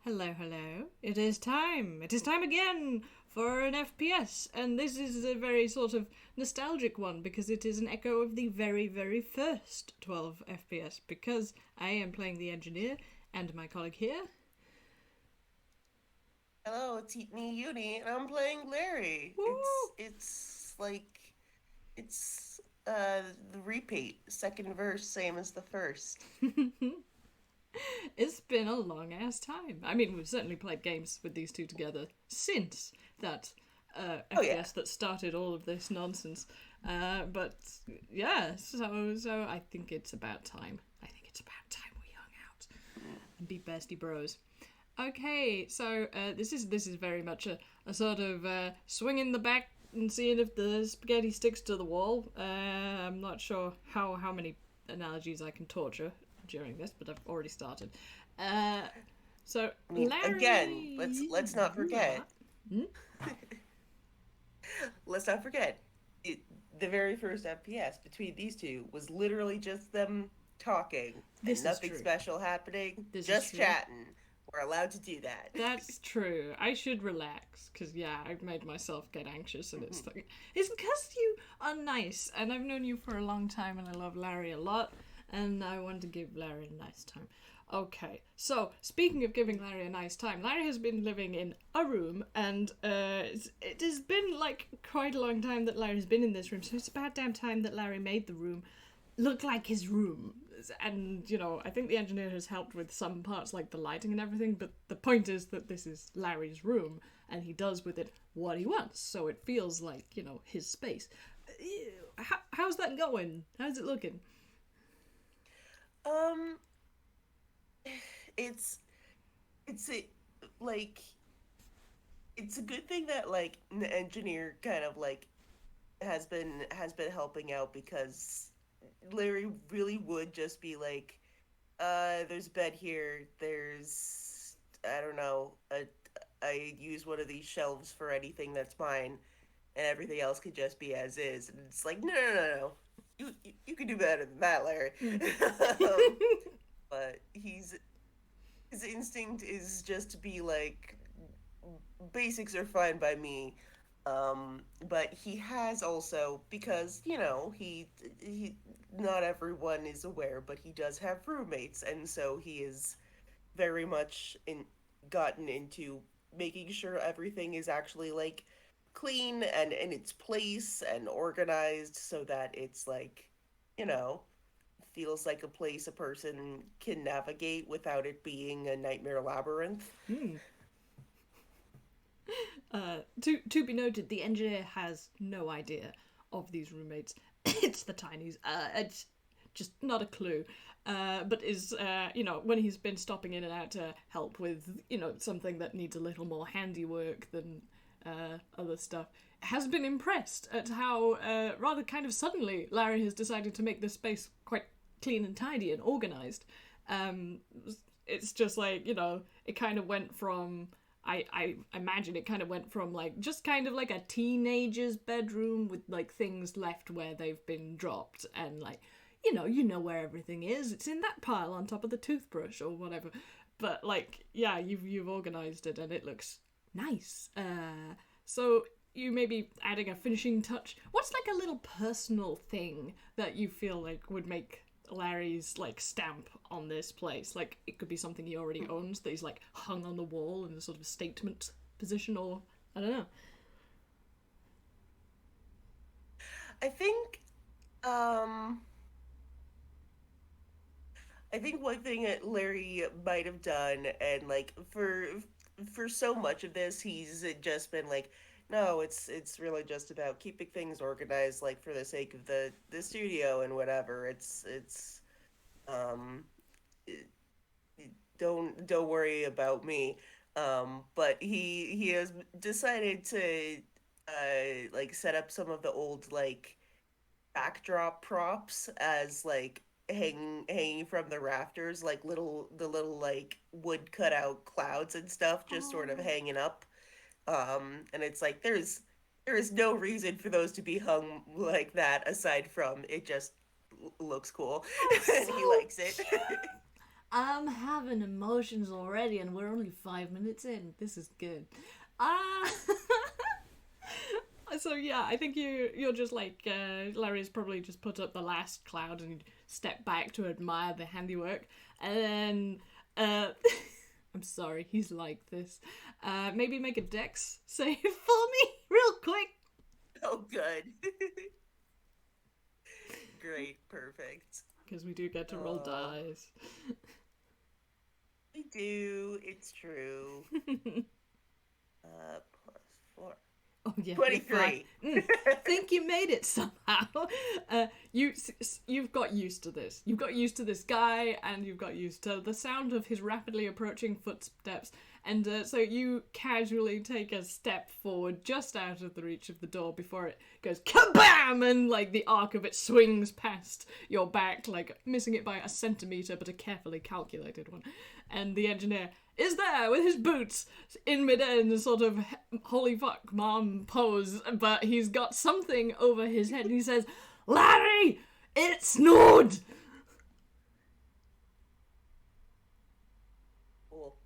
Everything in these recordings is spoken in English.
Hello, hello. It is time. It is time again for an FPS, and this is a very sort of nostalgic one because it is an echo of the very, very first 12 FPS. Because I am playing the engineer and my colleague here. Hello, it's me, Yuni, and I'm playing Larry. It's Woo! it's like it's the repeat, second verse, same as the first. It's been a long ass time. I mean, we've certainly played games with these two together since that Oh yeah. FPS that started all of this nonsense. But yeah, so I think it's about time. I think it's about time we hung out and be bestie bros. Okay, so this is very much a sort of swinging the back and seeing if the spaghetti sticks to the wall. I'm not sure how many analogies I can torture during this, but I've already started. Uh, so I mean, again, Larry, let's not yeah. forget. Let's not forget. It, the very first FPS between these two was literally just them talking and This is nothing true. special happening, This is just true. chatting. We're allowed to do that. That's true. I should relax because yeah, I've made myself get anxious, and it's because you are nice, and I've known you for a long time, and I love Larry a lot, and I want to give Larry a nice time. Okay, so speaking of giving Larry a nice time, Larry has been living in a room, and it has been like quite a long time that Larry's been in this room. So it's about damn time that Larry made the room look like his room. And, I think the engineer has helped with some parts like the lighting and everything, but the point is that this is Larry's room and he does with it what he wants. So it feels like, his space. How's that going? How's it looking? Um, it's it's a, like it's a good thing that like the engineer kind of like has been helping out because Larry really would just be like, there's a bed here, there's I don't know, I use one of these shelves for anything that's mine, and everything else could just be as is. And it's like, no, no, no, no. You can do better than that, Larry. Mm. um, but his instinct is just to be like, basics are fine by me. But he has also, because he not everyone is aware, but he does have roommates, and so he is very much in gotten into making sure everything is actually like clean and in its place and organized so that it's like, you know, feels like a place a person can navigate without it being a nightmare labyrinth. Hmm. To be noted, the engineer has no idea of these roommates. It's the tinies. It's just not a clue. But is when he's been stopping in and out to help with something that needs a little more handiwork than other stuff, has been impressed at how rather kind of suddenly Larry has decided to make this space quite clean and tidy and organized. Um, it's just like it kind of went from I imagine it kind of went from like just kind of like a teenager's bedroom with like things left where they've been dropped and like you know where everything is. It's in that pile on top of the toothbrush or whatever. But like yeah, you've organized it and it looks nice. So you may be adding a finishing touch. What's like a little personal thing that you feel like would make Larry's like stamp on this place? Like it could be something he already owns that he's like hung on the wall in a sort of statement position, or I don't know. I think um I think one thing that Larry might have done, and like for so much of this, he's just been like, no, it's really just about keeping things organized, like for the sake of the studio and whatever. It's um, it- don't worry about me. But he has decided to like set up some of the old like backdrop props as like hanging from the rafters, like little like wood cutout clouds and stuff just sort of Oh, hanging up. And it's like there is no reason for those to be hung like that aside from it just looks cool that's and he so likes it. cute. I'm having emotions already, and we're only 5 minutes in. This is good. Ah. So yeah, I think you're just like Larry's probably just put up the last cloud and step back to admire the handiwork, and then I'm sorry, he's like this. Maybe make a dex save for me real quick. Oh, good. Great, perfect. Because we do get to roll Oh, dice. we do. It's true. Plus 4. Oh yeah, you're fine. 23. Think you made it somehow. You've got used to this. You've got used to this guy, and you've got used to the sound of his rapidly approaching footsteps. And so you casually take a step forward, just out of the reach of the door, before it goes kabam, and like the arc of it swings past your back, like missing it by a centimeter, but a carefully calculated one. And the engineer is there with his boots in midair in a sort of holy fuck mom pose, but he's got something over his head, and he says, Larry, it snowed! Cool.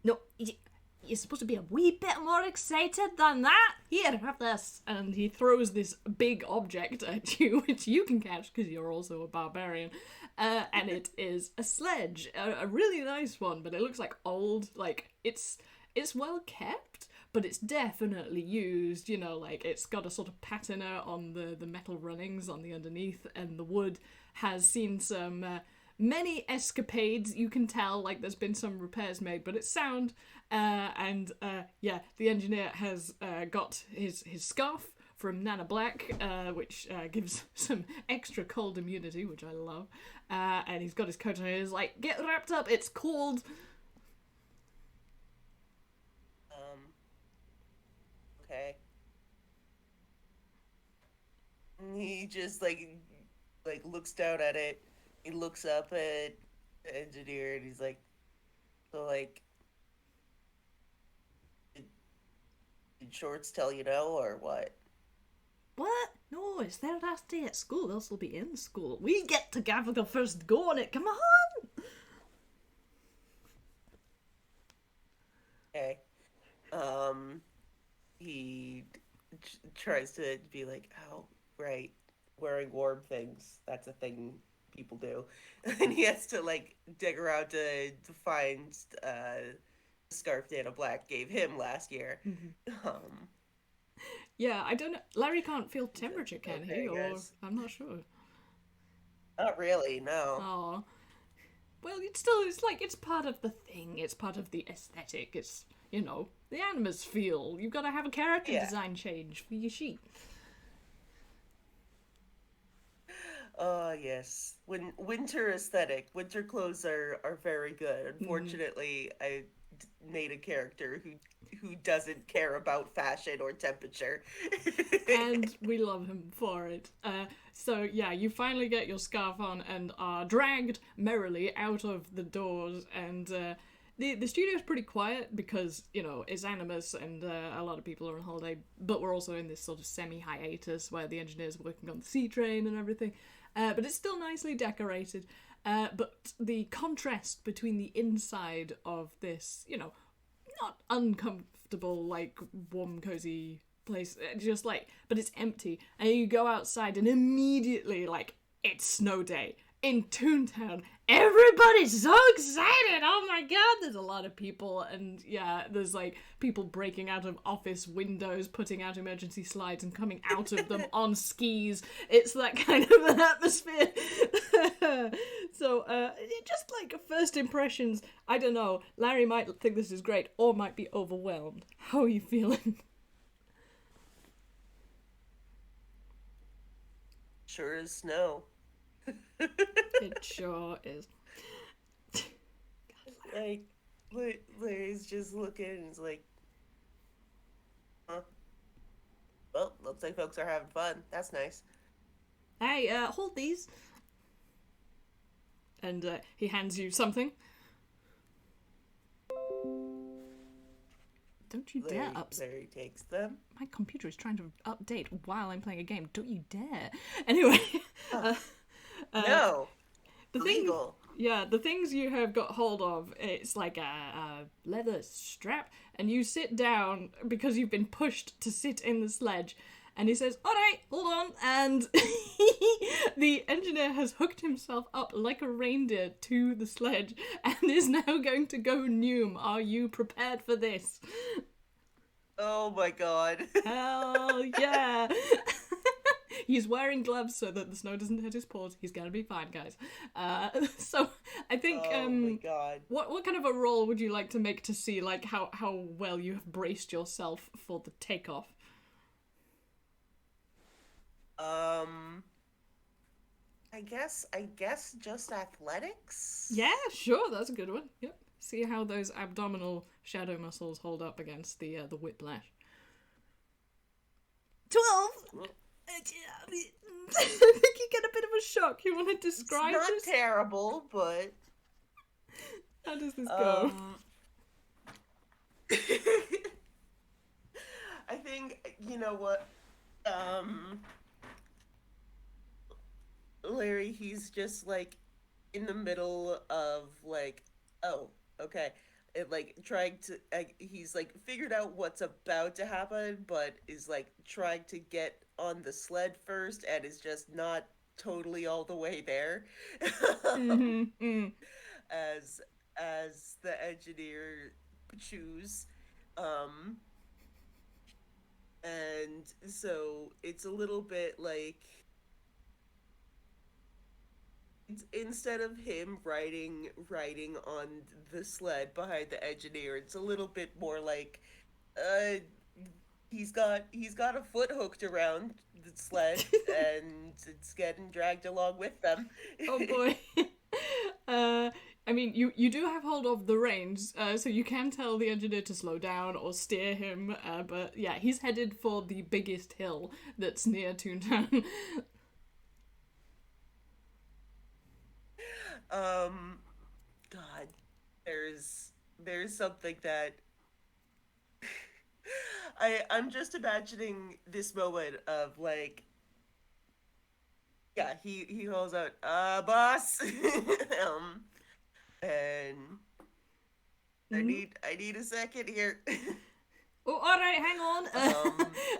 No, you're supposed to be a wee bit more excited than that. Here, have this. And he throws this big object at you, which you can catch because you're also a barbarian. And it is a sledge, a really nice one, but it looks like old. Like it's well kept, but it's definitely used. You know, like it's got a sort of patina on the metal runnings on the underneath, and the wood has seen some. Many escapades, you can tell, like there's been some repairs made, but it's sound. And the engineer has got his scarf from Nana Black, which gives some extra cold immunity, which I love. And he's got his coat on, and he's like, get wrapped up, it's cold. Okay. He just like looks down at it. He looks up at the engineer and he's like, so like, did, did Shorts tell you no or what? What? No, it's their last day at school. They'll still be in school. We get to have the first go on it. Come on! Okay. He tries to be like, oh, right, wearing warm things. That's a thing people do. And he has to like dig around to find the scarf Dana Black gave him last year. Um, Yeah, I don't know. Larry can't feel temperature, can okay, he? Or guys. I'm not sure. Not really, no. Oh. Well, it's part of the thing. It's part of the aesthetic. It's, the Animas feel. You've got to have a character Yeah. design change for your sheet. Yes. When winter aesthetic, winter clothes are very good. Unfortunately, I made a character who doesn't care about fashion or temperature. And we love him for it. So yeah, you finally get your scarf on and are dragged merrily out of the doors, and the studio's pretty quiet because, it's Animus and a lot of people are on holiday, but we're also in this sort of semi-hiatus where the engineers are working on the sea train and everything. But it's still nicely decorated. But the contrast between the inside of this, not uncomfortable, like, warm, cozy place, just like, but it's empty. And you go outside and immediately, like, it's snow day in Toontown. Everybody's so excited! Oh my god, there's a lot of people, and yeah, there's like people breaking out of office windows, putting out emergency slides and coming out of them on skis. It's that kind of an atmosphere. So, just like first impressions, I don't know, Larry might think this is great or might be overwhelmed. How are you feeling? Sure as snow. It sure is. Like, Larry's just looking and he's like, huh? Well, looks like folks are having fun. That's nice. Hey, hold these. And he hands you something. Don't you dare Larry takes them. My computer is trying to update while I'm playing a game. Don't you dare. Anyway. No. The Illegal. Yeah, the things you have got hold of, it's like a leather strap, and you sit down because you've been pushed to sit in the sledge. And he says, "Alright, hold on." And the engineer has hooked himself up like a reindeer to the sledge and is now going to go Noom. Are you prepared for this? Oh my god. Hell yeah. He's wearing gloves so that the snow doesn't hit his paws. He's gonna be fine, guys. So I think Oh my god. what kind of a roll would you like to make to see like how well you have braced yourself for the takeoff? Um, I guess just athletics. Yeah, sure, that's a good one. Yep. See how those abdominal shadow muscles hold up against the whiplash. 12. I think you get a bit of a shock. You want to It's describe not this? terrible, but How does this go? I think you know what? Um, Larry, he's just like in the middle of like, oh, okay. It like trying to he's like figured out what's about to happen, but is like trying to get on the sled first and is just not totally all the way there. um, Mm-hmm. Mm. as as the engineer chews. Um, and so it's a little bit like instead of him riding on the sled behind the engineer, it's a little bit more like uh he's got a foot hooked around the sled and it's getting dragged along with them. Oh boy. uh, I mean, you do have hold of the reins, so you can tell the engineer to slow down or steer him. But yeah, he's headed for the biggest hill that's near Toontown. um God, there's something that I'm just imagining this moment of like, yeah, he calls out, boss. um, and Mhm. I need a second here. Oh, all right, hang on.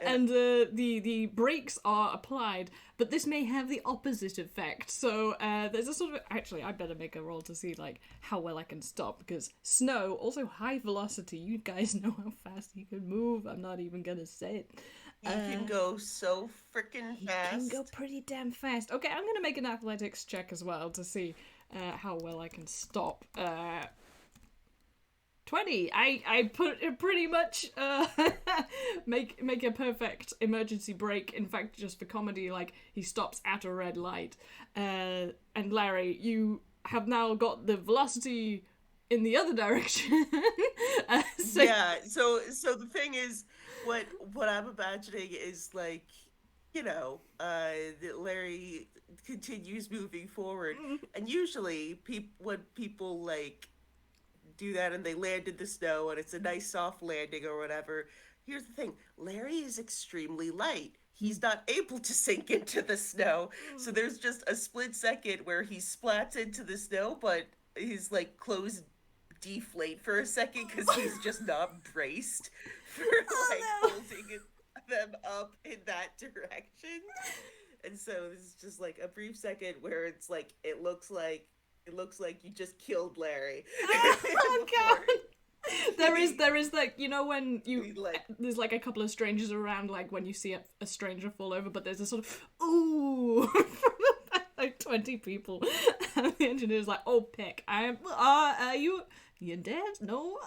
And And the brakes are applied, but this may have the opposite effect. So there's a sort of actually, I better make a roll to see like how well I can stop because snow, also high velocity. You guys know how fast he can move. I'm not even gonna say it. he can go so freaking He can go fast. pretty damn fast. Okay, I'm gonna make an athletics check as well to see how well I can stop. 20. I put it pretty much make a perfect emergency brake. In fact, just for comedy, like he stops at a red light. And Larry, you have now got the velocity in the other direction. So Yeah, so the thing is, what I'm imagining is like, that Larry continues moving forward, and usually when people like do that and they land in the snow and it's a nice soft landing or whatever. Here's the thing, Larry is extremely light. He's not able to sink into the snow. So there's just a split second where he splats into the snow, but his like clothes deflate for a second because he's just not braced for like oh no. holding them up in that direction. And so this is just like a brief second where it's like it looks like you just killed Larry Oh before god. There is like when you he like there's like a couple of strangers around like when you see a stranger fall over, but there's a sort of ooh from like 20 people. And the engineer's like, "Oh, pick. You dead? No."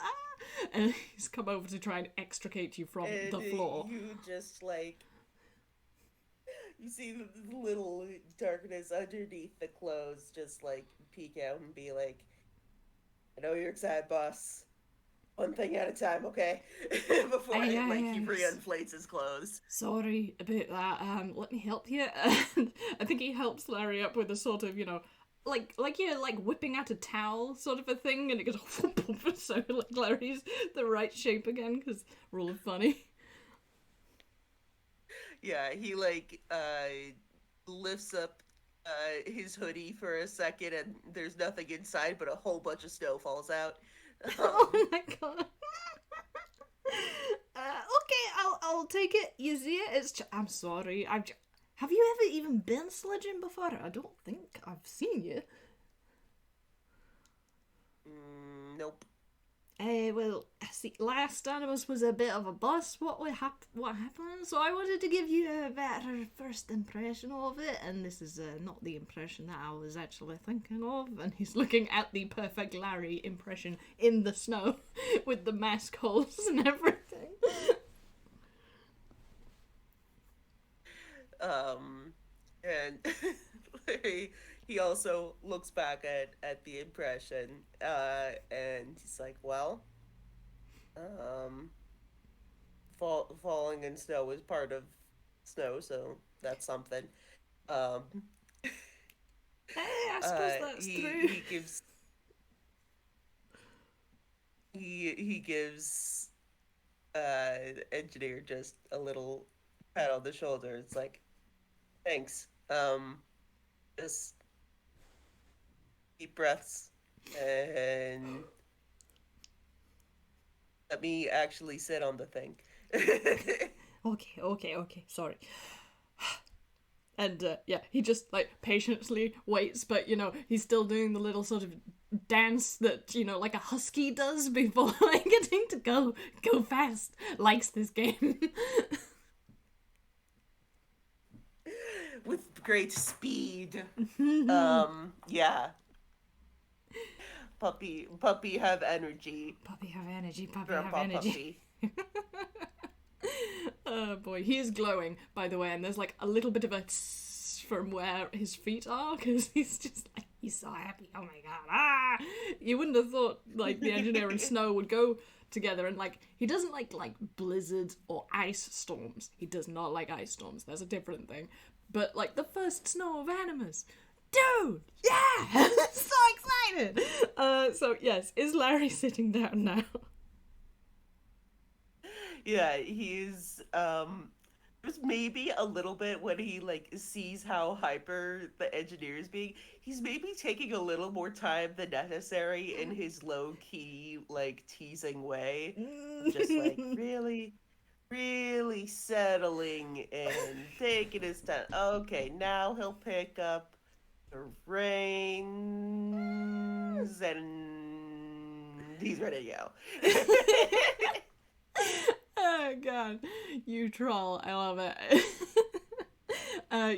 And he's come over to try and extricate you from and the floor. you just like you see the little darkness underneath the clothes just like peek out and be like, I know you're excited, boss. One thing at a time, okay? Before Aye, aye, like he aye. re-inflates his clothes. Sorry about that. Let me help you. And I think he helps Larry up with a sort of, like you're like whipping out a towel sort of a thing, and it goes so like Larry's the right shape again because rule of funny. Yeah, he like lifts up his hoodie for a second, and there's nothing inside, but a whole bunch of snow falls out. Um, Oh my god. Okay, I'll take it. You see it? I'm sorry. Have you ever even been sledging before? I don't think I've seen you. nope. Well, see, last Animas was a bit of a bust. What happened? So I wanted to give you a better first impression of it, and this is not the impression that I was actually thinking of. And he's looking at the perfect Larry impression in the snow, with the mask holes and everything. Um, and he also looks back at the impression, and he's like, well, um, falling in snow is part of snow, so that's something. Um, I suppose that's he true. he gives he gives engineer just a little pat on the shoulder. It's like, thanks. Just deep breaths and let me actually sit on the thing. Okay. Sorry. And yeah, he just like patiently waits, but he's still doing the little sort of dance that like a husky does before like getting to go fast. Likes this game. With great speed. Yeah. Puppy have energy. Puppy have energy. Puppy have Grandpa energy. puppy. Oh boy, he is glowing, by the way, and there's like a little bit of a tss from where his feet are because he's just like he's so happy. Oh my god! Ah, you wouldn't have thought like the engineer and Snow would go together, and like he doesn't like blizzards or ice storms. He does not like ice storms. That's a different thing. But like the first snow of Animas. Dude, yeah, so excited. So yes, is Larry sitting down now? Yeah, he's there's maybe a little bit when he like sees how hyper the engineer is being. He's maybe taking a little more time than necessary in his low key like teasing way of just like really settling in, taking his time. Okay, now he'll pick up the reins and he's ready to go. Oh god, you troll! I love it.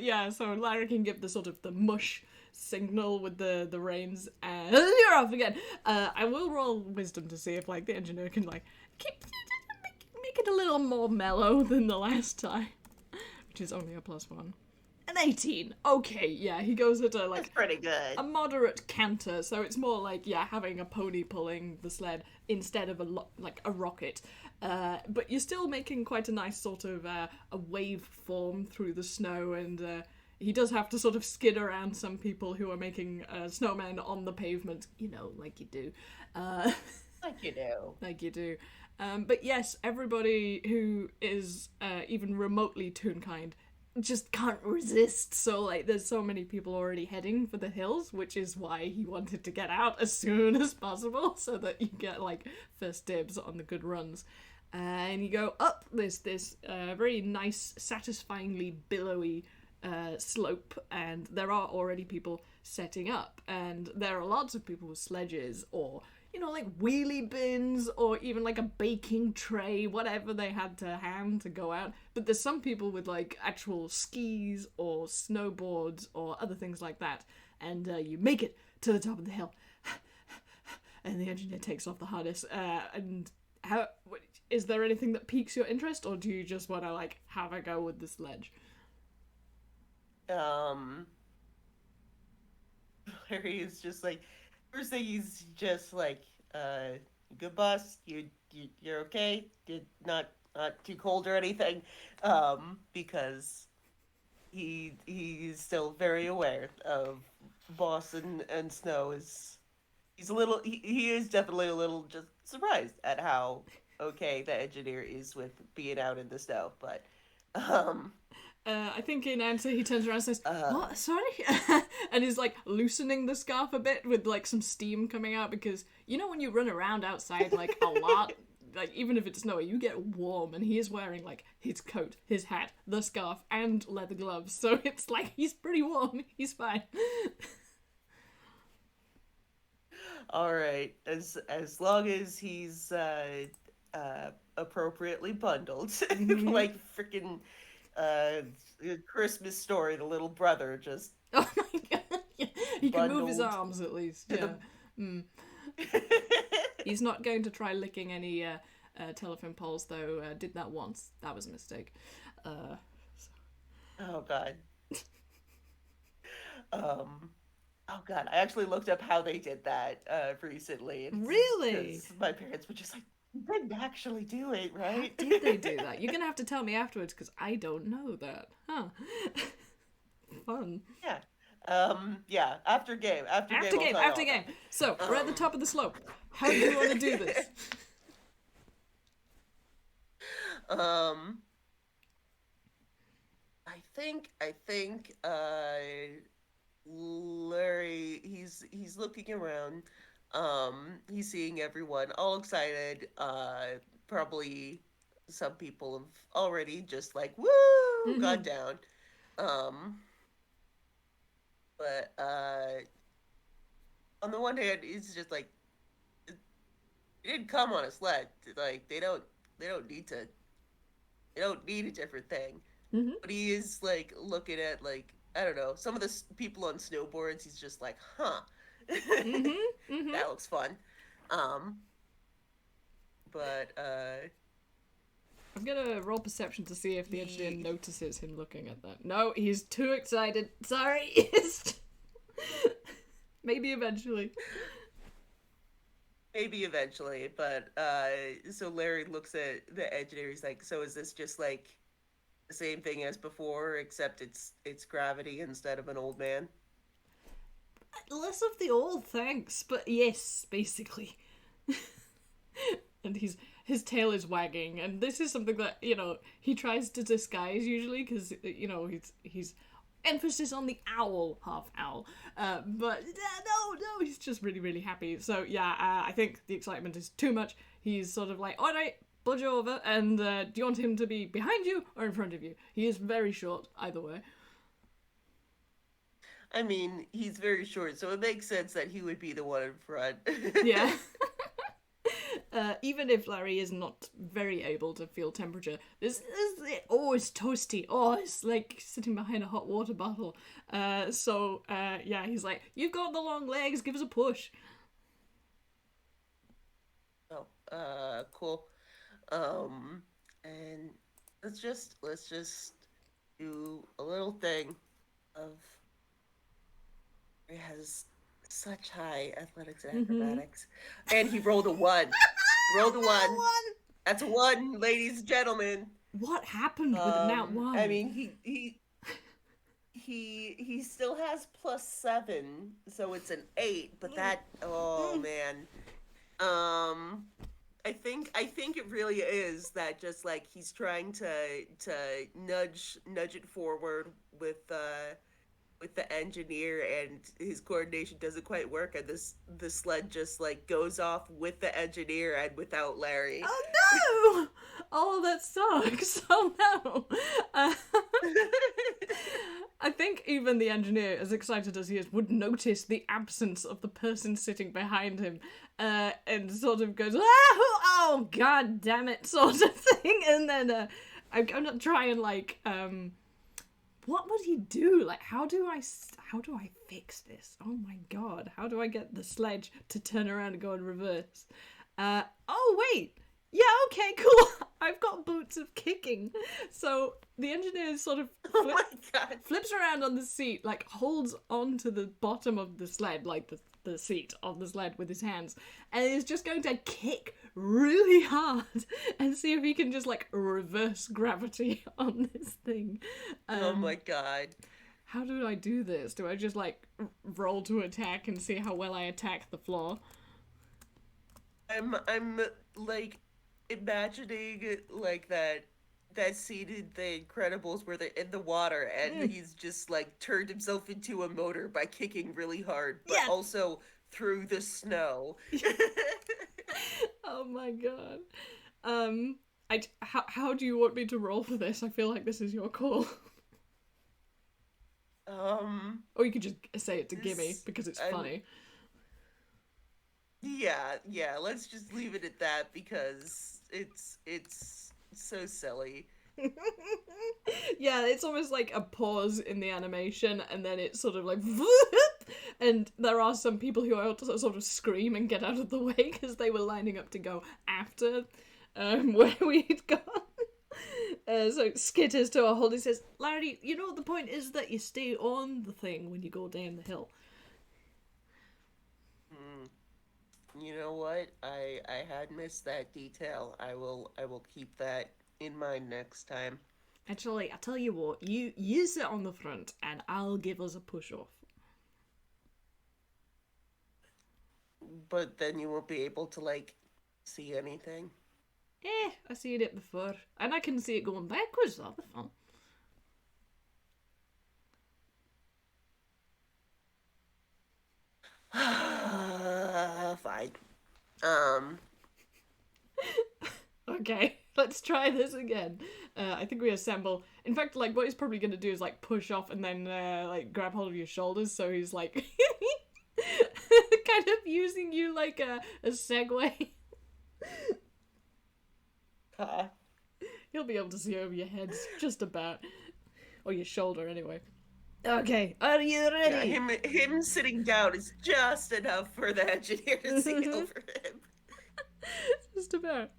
Yeah, so Larry can give the sort of the mush signal with the reins, and you're off again. I will roll wisdom to see if like the engineer can like keep make it a little more mellow than the last time, which is only a +1. An 18. Okay, yeah, he goes at a That's like pretty good. a moderate canter, so it's more like yeah, having a pony pulling the sled instead of like a rocket. But you're still making quite a nice sort of a wave form through the snow, and he does have to sort of skid around some people who are making snowmen on the pavement, like you do. Uh, Like you know. like you do. But yes, everybody who is even remotely Toonkind just can't resist. So like, there's so many people already heading for the hills, which is why he wanted to get out as soon as possible, so that you get like first dibs on the good runs. And you go up this very nice, satisfyingly billowy slope, and there are already people setting up, and there are lots of people with sledges or like wheelie bins or even like a baking tray, whatever they had to hand to go out. But there's some people with like actual skis or snowboards or other things like that, and you make it to the top of the hill, and the engineer takes off the harness. And how is there anything that piques your interest, or do you just want to like have a go with the sledge? Um, Larry is just like, first thing he's just like, good boss, you're okay, you're not too cold or anything, because he's still very aware of boss and snow is he's a little he is definitely a little just surprised at how okay the engineer is with being out in the snow, but um I think in answer he turns around and says, Uh, "What? Sorry?" And he's like loosening the scarf a bit with like some steam coming out because you know when you run around outside like a lot, like even if it's snowy, you get warm. And he is wearing like his coat, his hat, the scarf, and leather gloves, so it's like he's pretty warm. He's fine. all right, as long as he's appropriately bundled, Mm-hmm. like freaking uh, Christmas Story, the little brother just Oh my god, yeah. He can move his bundled arms at least. to Yeah. the. Mm. He's not going to try licking any telephone poles, though. Did that once. That was a mistake. Uh, Oh God. Um. Oh God. I actually looked up how they did that recently, really? because my parents were just like, "You didn't actually do it, How right?" did they do that? You're gonna have to tell me afterwards because I don't know that. Huh? Fun. Yeah. Yeah. After game, After I'll game, tell you after all game. about it. So we're at the Um. top of the slope. How do you want to do this? um. I think Larry, he's looking around. He's seeing everyone all excited. Probably some people have already just like woo gone Mm-hmm. down. Um, but on the one hand, it's just like they didn't come on a sled. Like they don't need to they don't need a different thing. Mm-hmm. But he is like looking at like I don't know some of the people on snowboards. He's just like, huh, Mm-hmm. Mm-hmm. that looks fun. Um, but I'm gonna roll perception to see if the engineer he notices him looking at that. No, he's too excited. Sorry. Maybe eventually. maybe eventually. But so Larry looks at the engineer. He's like, so is this just like the same thing as before, except it's gravity instead of an old man? Less of the old thanks, but yes, basically. And his tail is wagging, and this is something that he tries to disguise usually because he's emphasis on the owl, half owl. But no, he's just really really happy. So yeah, I think the excitement is too much. He's sort of like, all right, budge over, and do you want him to be behind you or in front of you? He is very short either way. I mean, he's very short, so it makes sense that he would be the one in front. Yeah. Even if Larry is not very able to feel temperature, it's toasty. Oh, it's like sitting behind a hot water bottle. Yeah, he's like, "You've got the long legs. Give us a push." Oh, cool. Um, and let's just do a little thing of he has such high athletics and Mm-hmm. acrobatics, and he rolled a one. Rolled a That one. one. That's a one, ladies and gentlemen. What happened with that I one? mean, he still has +7, so it's an 8. But Mm, that, oh mm. man, um, I think it really is that just like he's trying to nudge it forward with the engineer, and his coordination doesn't quite work, and the sled just like goes off with the engineer and without Larry. Oh no! Oh, that sucks. Oh no. Uh, I think even the engineer, as excited as he is, would notice the absence of the person sitting behind him, and sort of goes, oh god damn it," sort of thing, and then I'm gonna try and like what would he do? Like, how do I fix this? Oh my god, how do I get the sledge to turn around and go in reverse? Oh wait, yeah, okay, cool. I've got boots of kicking. So the engineer sort of Oh my god. flips around on the seat, like holds onto the bottom of the sled, like the seat of the sled with his hands, and is just going to kick really hard and see if he can just like reverse gravity on this thing. Oh Um, my god. how do I do this? Do I just like roll to attack and see how well I attack the floor? I'm like imagining like that that scene in The Incredibles where they're in the water and Mm, he's just like turned himself into a motor by kicking really hard, but yes. also through the snow. Oh my god. Um, how do you want me to roll for this? I feel like this is your call. um, Or you could just say it to Gimme this, because it's I'm, funny. yeah, let's just leave it at that because it's so silly. Yeah, it's almost like a pause in the animation, and then it's sort of like, and there are some people who are sort of scream and get out of the way because they were lining up to go after where we'd gone. So skitters to a halt. He says, "Larry, you know the point is that you stay on the thing when you go down the hill." Hmm. You know what? I had missed that detail. I will keep that in mind next time. Actually, I tell you what, you sit on the front, and I'll give us a push off. But then you won't be able to like see anything. I seen it before, and I can see it going backwards. That'll be fun. Fine. Um, Okay, let's try this again. I think we assemble. In fact, like what he's probably gonna do is like push off and then like grab hold of your shoulders. So he's like kind of using you like a segue. uh, He'll be able to see over your heads just about, or your shoulder anyway. Okay, are you yeah, ready? him sitting down is just enough for the engineer to see over him. Just about.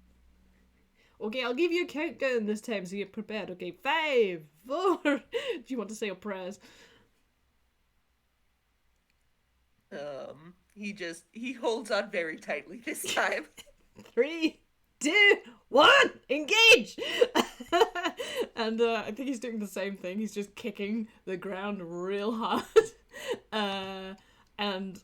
Okay, I'll give you a countdown this time so you're prepared. Okay, 5, 4. Do you want to say your prayers? He holds on very tightly this time. 3, 2, 1, engage! And I think he's doing the same thing. He's just kicking the ground real hard. Uh, and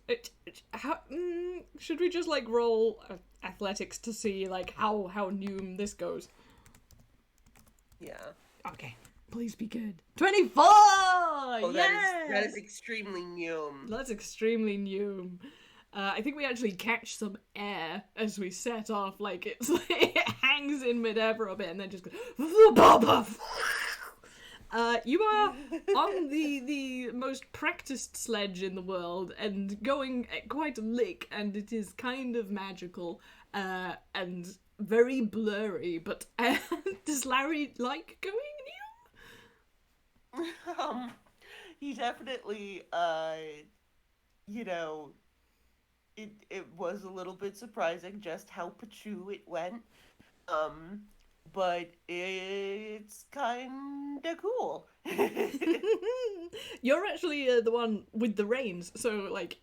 should we just like roll athletics to see like how new this goes? Yeah. Okay, please be good. 24. Oh, that is Yes, extremely new. that's extremely new. I think we actually catch some air as we set off. Like it hangs in midair for a bit and then just goes. You are on the most practiced sledge in the world and going at quite a lick, and it is kind of magical and very blurry. But does Larry like going um, he definitely, you know, it was a little bit surprising just how pachu it went. Um, but it's kind of cool. new? You're actually the one with the reins. So like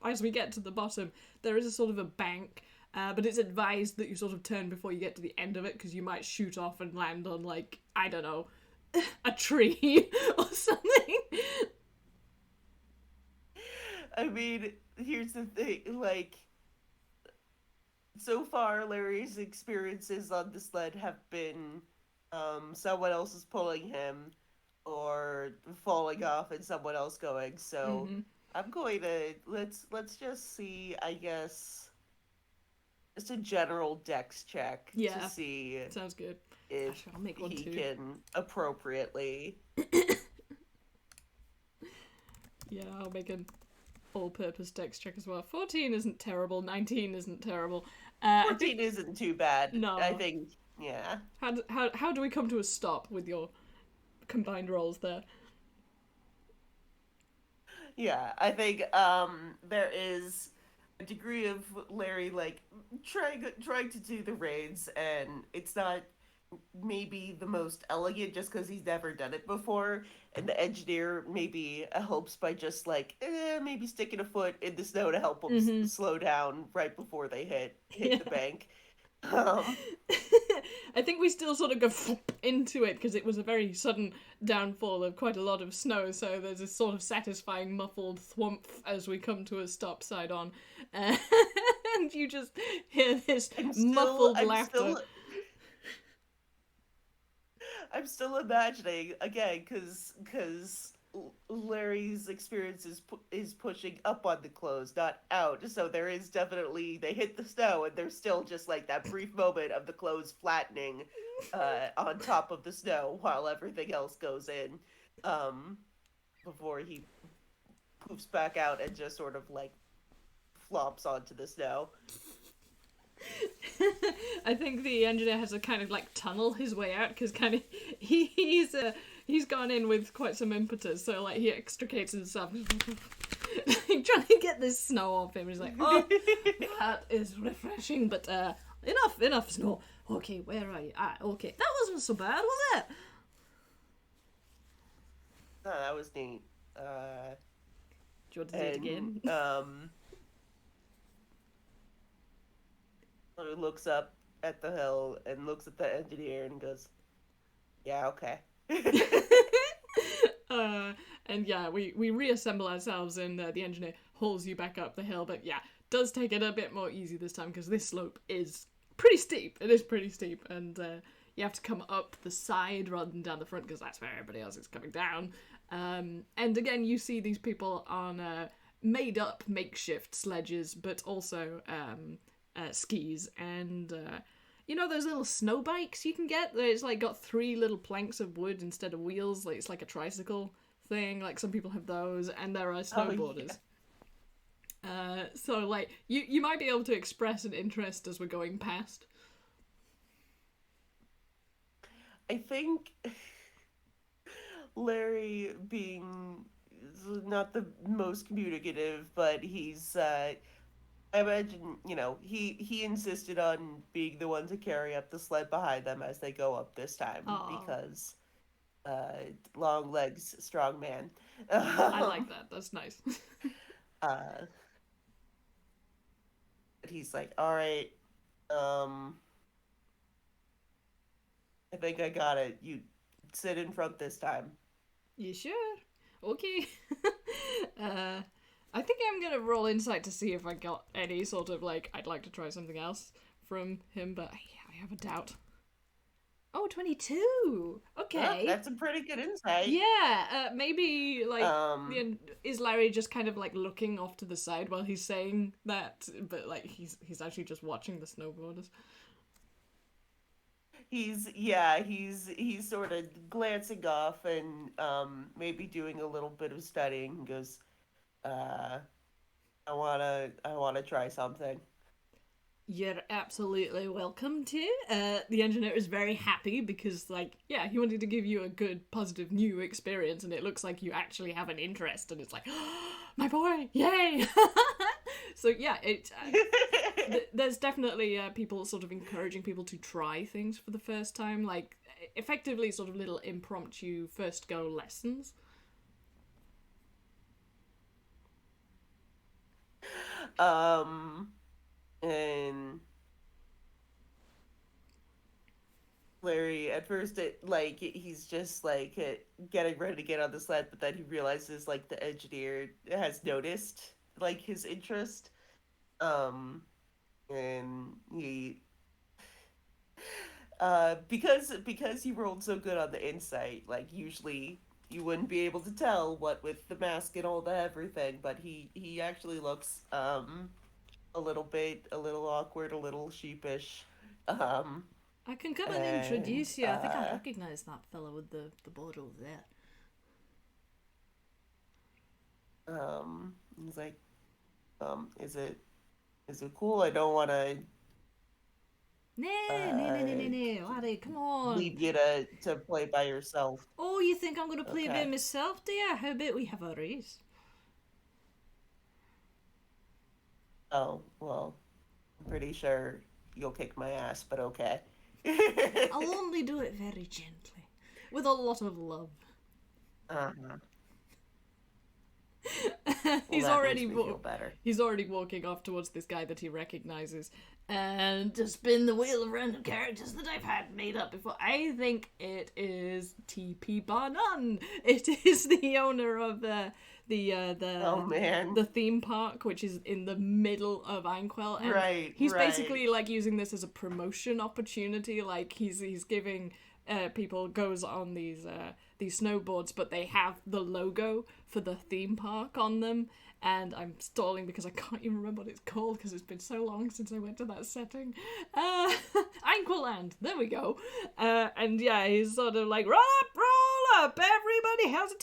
as we get to the bottom, there is a sort of a bank. But it's advised that you sort of turn before you get to the end of it because you might shoot off and land on like I don't know a tree or something. I mean, here's the thing, like, so far, Larry's experiences on the sled have been someone else is pulling him or falling off and someone else going. So Mm-hmm. I'm going to let's just see, I guess, just a general dex check to Yeah, see sounds good. if Actually, I'll make one he too. can appropriately. Yeah, I'll make an all-purpose dex check as well. 14 isn't terrible. 19 isn't terrible. I 14 think isn't too bad. I no. think, yeah. How do we come to a stop with your combined rolls there? Yeah, I think there is a degree of Larry like trying to do the raids, and it's not maybe the most elegant just because he's never done it before, and the engineer maybe helps by just like maybe sticking a foot in the snow to help them Mm-hmm. slow down right before they hit Yeah. the bank. Um, I think we still sort of go into it because it was a very sudden downfall of quite a lot of snow, so there's this sort of satisfying muffled thwump as we come to a stop side on. Uh, and you just hear this I'm still muffled I'm laughter. still I'm still imagining again because Larry's experience is pushing up on the clothes, not out. So there is definitely they hit the snow, and there's still just like that brief moment of the clothes flattening on top of the snow while everything else goes in, um, before he poofs back out and just sort of like flops onto the snow. I think the engineer has to kind of like tunnel his way out because kind of he's gone in with quite some impetus, so like he extricates himself, like, trying to get this snow off him. He's like, oh, that is refreshing, but enough snow. Okay, where are you? Ah, okay, that wasn't so bad, was it? Oh, that was neat. Do you want to do it And again? looks up at the hill and looks at the engineer and goes, "Yeah, okay." uh, and yeah, we reassemble ourselves, and the engineer hauls you back up the hill. But yeah, does take it a bit more easy this time because this slope is pretty steep. It is pretty steep, and you have to come up the side rather than down the front because that's where everybody else is coming down. And again, you see these people on made up makeshift sledges, but also skis and. You know those little snow bikes you can get? It's like got 3 little planks of wood instead of wheels. Like it's like a tricycle thing. Like some people have those, and there are snowboarders. Oh, yeah. So like you might be able to express an interest as we're going past. I think Larry being not the most communicative, but he's I imagine, he insisted on being the one to carry up the sled behind them as they go up this time Oh, because uh long legs, strong man. I like that. That's nice. uh he's like, "All right, um I think I got it. You sit in front this time." You sure? Okay. uh, I think I'm gonna roll insight to see if I got any sort of like I'd like to try something else from him, but I have a doubt. Oh, 22. Oh, Okay. that's a pretty good insight. Yeah, maybe like Um is Larry just kind of like looking off to the side while he's saying that, but like he's actually just watching the snowboarders. he's sort of glancing off and maybe doing a little bit of studying and goes, uh I wanna try something. You're absolutely welcome to. The engineer is very happy because, like, yeah, he wanted to give you a good, positive, new experience, and it looks like you actually have an interest, and it's like, oh, my boy, yay! So yeah, there's definitely people sort of encouraging people to try things for the first time, like effectively sort of little impromptu first go lessons. um and Larry, at first, he's just like getting ready to get on the sled, but then he realizes like the engineer has noticed like his interest, and he because he rolled so good on the insight, like usually you wouldn't be able to tell what with the mask and all the everything, but he actually looks a little awkward, a little sheepish, um, I can come and and introduce you. I think I recognise that fellow with the board over there. he's like, is it cool? I don't want to Nay, nay, nay, nay, uh nay, nay, laddie, come on. leave you to play by yourself. Oh, you think I'm going to play a bit Okay. myself, dear? How about we have a race? Oh, well, I'm pretty sure you'll kick my ass, but okay. I'll only do it very gently, with a lot of love. Uh-huh. Well, he's that makes already me feel better. he's already walking off towards this guy that he recognizes, and to spin the wheel of random characters that I've had made up before. I think it is TP Barnum. It is the owner of Oh man. the theme park, which is in the middle of Anquel, and Right, he's right. basically like using this as a promotion opportunity. Like he's giving people goes on these snowboards, but they have the logo for the theme park on them. And I'm stalling because I can't even remember what it's called because it's been so long since I went to that setting. Anqualand, there we go. And yeah, he's sort of like, roll up, everybody, how's it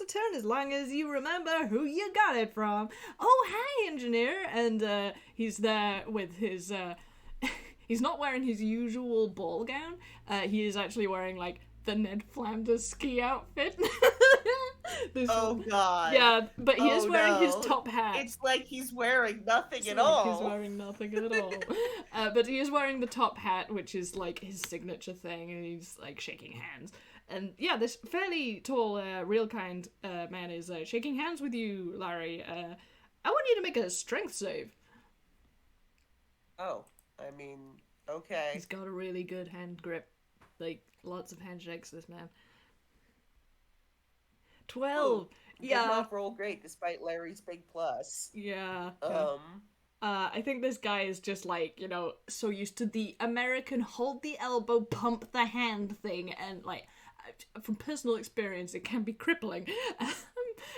turn, as long as you remember who you got it from. Oh, hi, engineer. And he's there with his, he's not wearing his usual ball gown. He is actually wearing, like, the Ned Flanders ski outfit. God. Yeah, but he is wearing his top hat. It's like he's wearing nothing at like all. He's wearing nothing at all. But he is wearing the top hat, which is like his signature thing, and he's like shaking hands. And yeah, this fairly tall, real kind man is shaking hands with you, Larry. I want you to make a strength save. Oh, I mean, okay. He's got a really good hand grip. Like, lots of handshakes, this man. 12. Ooh, yeah. Did not roll great despite Larry's big plus. Yeah. I think this guy is just like, you know, so used to the American hold the elbow, pump the hand thing, and like, from personal experience, it can be crippling.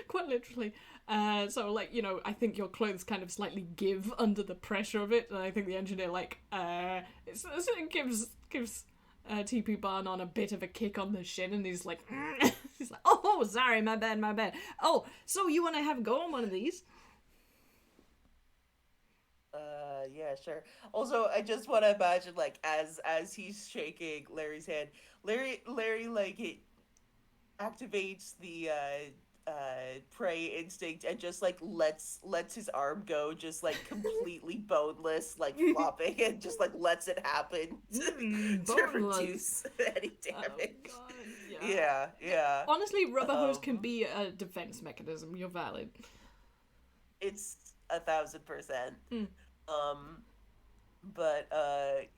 Quite literally. So like, you know, I think your clothes kind of slightly give under the pressure of it, and I think the engineer like, it gives TP Barn on a bit of a kick on the shin, and he's like, he's like, oh, sorry, my bad. Oh, so you want to have a go on one of these? Yeah, sure. Also, I just want to imagine, like, as he's shaking Larry's hand, Larry, like, it activates the, prey instinct and just, like, lets his arm go, just, like, completely boneless, like, flopping, and just, like, lets it happen to reduce any damage. Oh, God, Yeah. Honestly, rubber hose can be a defense mechanism. You're valid. It's 1,000%. But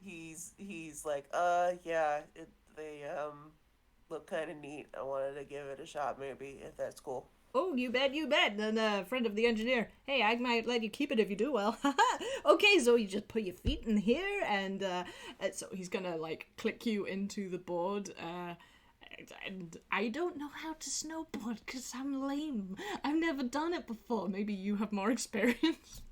he's like, yeah, they look kind of neat. I wanted to give it a shot, maybe, if that's cool. Oh, you bet. And friend of the engineer. Hey, I might let you keep it if you do well. Okay, so you just put your feet in here, and so he's gonna like click you into the board. And I don't know how to snowboard because I'm lame. I've never done it before. Maybe you have more experience.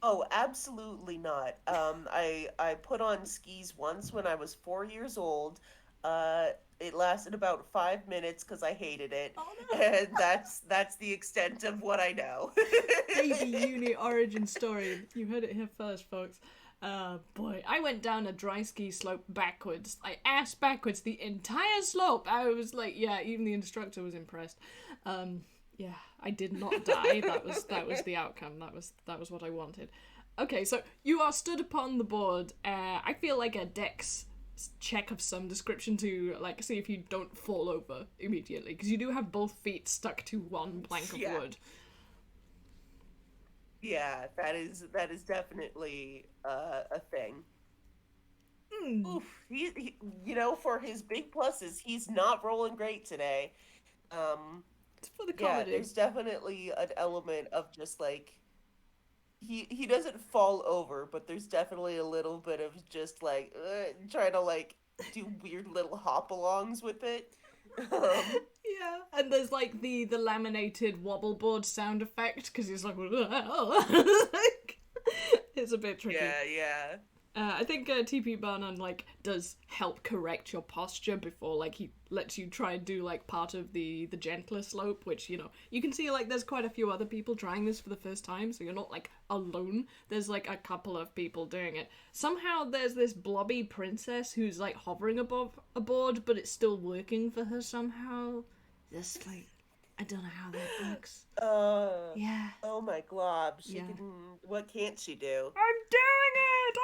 Oh, absolutely not. I put on skis once when I was 4 years old. It lasted about 5 minutes because I hated it, Oh, no. and that's the extent of what I know. Baby Yuni origin story. You heard it here first, folks. Boy, I went down a dry ski slope backwards, like ass backwards, the entire slope. I was like, yeah, even the instructor was impressed. Yeah, I did not die. That was the outcome. That was what I wanted. Okay, so you are stood upon the board. I feel like a dex check of some description to like see if you don't fall over immediately, because you do have both feet stuck to one plank of wood. Yeah, that is definitely a thing. Oof, he, you know, for his big pluses, he's not rolling great today. It's for the comedy. Yeah, there's definitely an element of just like he doesn't fall over, but there's definitely a little bit of just like trying to like do weird little hop-alongs with it. Yeah, and there's like the laminated wobble board sound effect because he's like, it's a bit tricky. Yeah. I think TP Barnum like does help correct your posture before like he lets you try and do like part of the gentler slope, which, you know, you can see like there's quite a few other people trying this for the first time, so you're not like alone. There's like a couple of people doing it. Somehow there's this blobby princess who's like hovering above a board, but it's still working for her somehow. Just like, I don't know how that works. Yeah. Oh my glob. She Yeah. can. What can't she do? I'm doing it!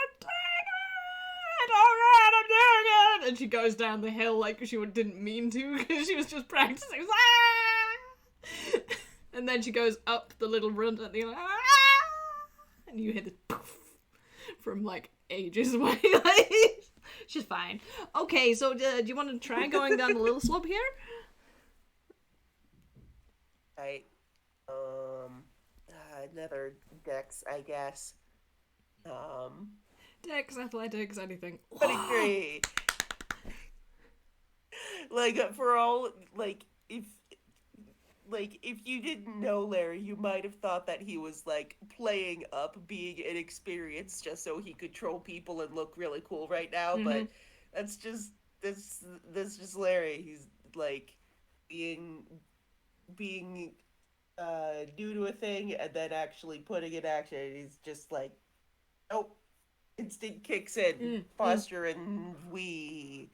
Alright, I'm doing it! And she goes down the hill like she didn't mean to because she was just practicing. Ah! And then she goes up the little run at the end. Ah! And you hear the poof from like ages away. She's fine. Okay, so do you want to try going down the little slope here? Right. Another dex, I guess. Dex, athletics, anything. 23. for all if if you didn't know Larry, you might have thought that he was like playing up being inexperienced just so he could troll people and look really cool right now, Mm-hmm. but that's just that's just Larry. He's like being being new to a thing and then actually putting it in action. He's just like, oh, instinct kicks in, Mm-hmm. posture and we.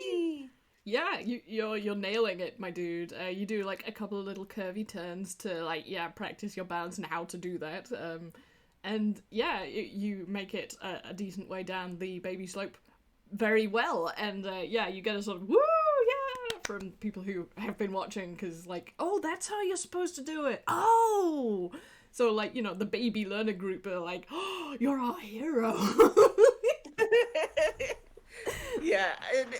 Yay! Yeah, you're nailing it, my dude. You do like a couple of little curvy turns to like practice your balance and how to do that. And yeah, you make it a decent way down the baby slope very well. And yeah, you get a sort of woo yeah from people who have been watching because like oh that's how you're supposed to do it. Oh, so like the baby learner group are like oh you're our hero. Yeah, and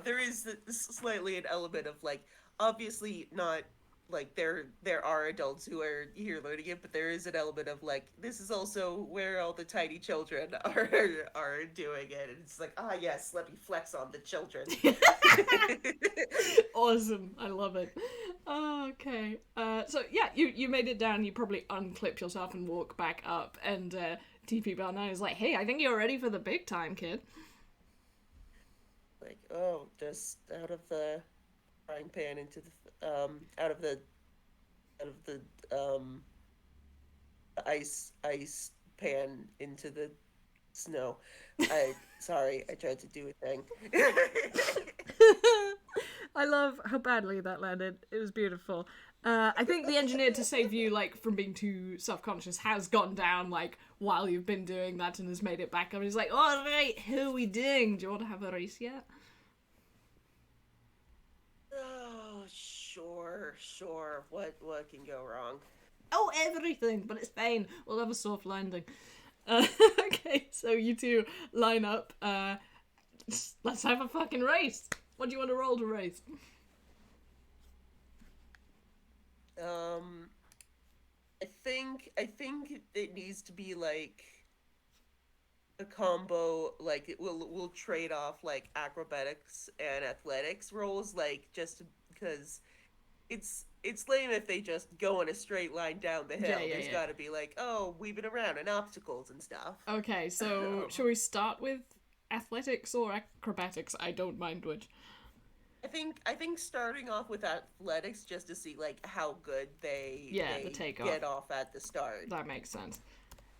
there is slightly an element of like obviously not like there are adults who are here learning it, but there is an element of like this is also where all the tiny children are doing it, and it's like yes, let me flex on the children. Awesome. I love it. Okay. So yeah, you made it down. You probably unclip yourself and walk back up. And TP Bar 9 is like, hey, I think you're ready for the big time, kid. Like just out of the frying pan into the out of the ice pan into the snow. I sorry, I tried to do a thing. I love how badly that landed. It was beautiful. I think the engineer, to save you like from being too self-conscious, has gone down like while you've been doing that and has made it back up. He's like, all right, who are we doing? Do you want to have a race yet? Oh, sure, sure. What can go wrong? Oh, everything, but it's fine. We'll have a soft landing. Okay, so you two line up. Let's have a fucking race. What do you want to roll to race? Um, I think it needs to be like a combo. Like we'll trade off like acrobatics and athletics rolls, like just because it's lame if they just go in a straight line down the Yeah, hill. yeah, There's yeah. got to be like weaving around and obstacles and stuff. Okay, so shall we start with athletics or acrobatics? I don't mind which. I think starting off with athletics just to see like how good Yeah, the they takeoff. get off at the start. That makes sense.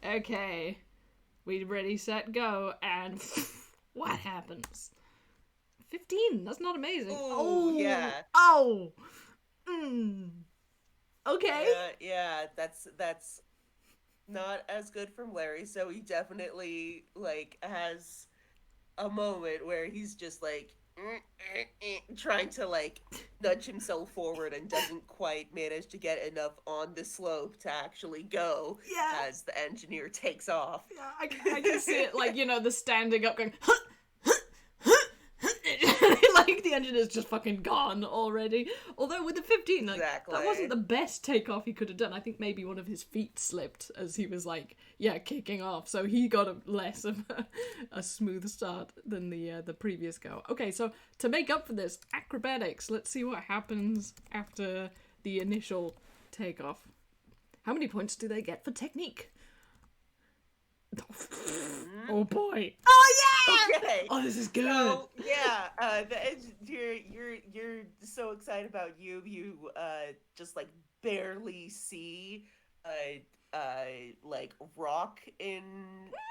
Okay, we ready, set, go, and what happens? 15. That's not amazing. Ooh, Oh, yeah. oh. Mm. Okay. Yeah, that's not as good from Larry, so he definitely like has a moment where he's just like trying to like nudge himself forward and doesn't quite manage to get enough on the slope to actually go Yeah. as the engineer takes off. Yeah, I can see it, like, the standing up going, like the engine is just fucking gone already. Although with the 15, like, that wasn't Exactly. the best takeoff he could have done. I think maybe one of his feet slipped as he was, like, kicking off. So he got a less of a smooth start than the previous go. Okay, so to make up for this, acrobatics. Let's see what happens after the initial takeoff. How many points do they get for technique? Mm-hmm. Oh boy. Oh yeah! Okay. Oh, this is good. So yeah, you're so excited about you just like barely see like rock in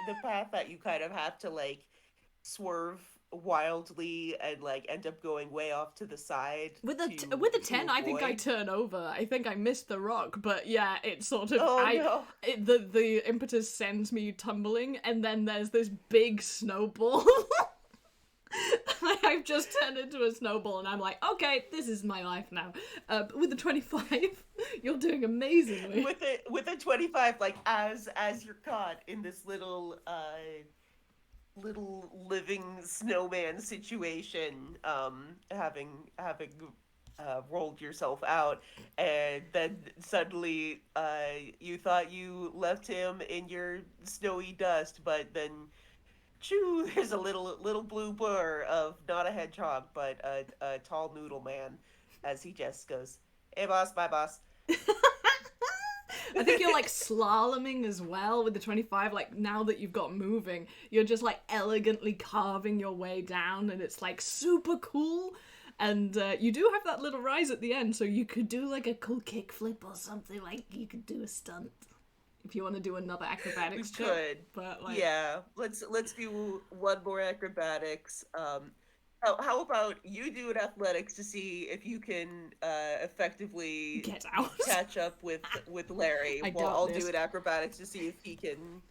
the path that you kind of have to like swerve wildly and like end up going way off to the side With a to 10, I think I avoid. turn over. I think I missed the rock, but yeah, it's sort of Oh no. the impetus sends me tumbling, and then there's this big snowball. I've just turned into a snowball, and I'm like, okay, this is my life now. But with the 25, you're doing amazingly. With a 25, like as you're caught in this little living snowman situation, having rolled yourself out, and then suddenly you thought you left him in your snowy dust, but then Choo, there's a little blue blur of not a hedgehog, but a tall noodle man, as he just goes, "Hey boss, bye boss." I think you're like slaloming as well with the 25. Like now that you've got moving, you're just like elegantly carving your way down, and it's like super cool. And you do have that little rise at the end, so you could do like a cool kickflip or something. Like you could do a stunt if you want to do another We acrobatics trick. could, But like, yeah. Let's do one more acrobatics. How about you do an athletics to see if you can effectively get out. catch up with Larry, I while doubt I'll this. do an acrobatics to see if he can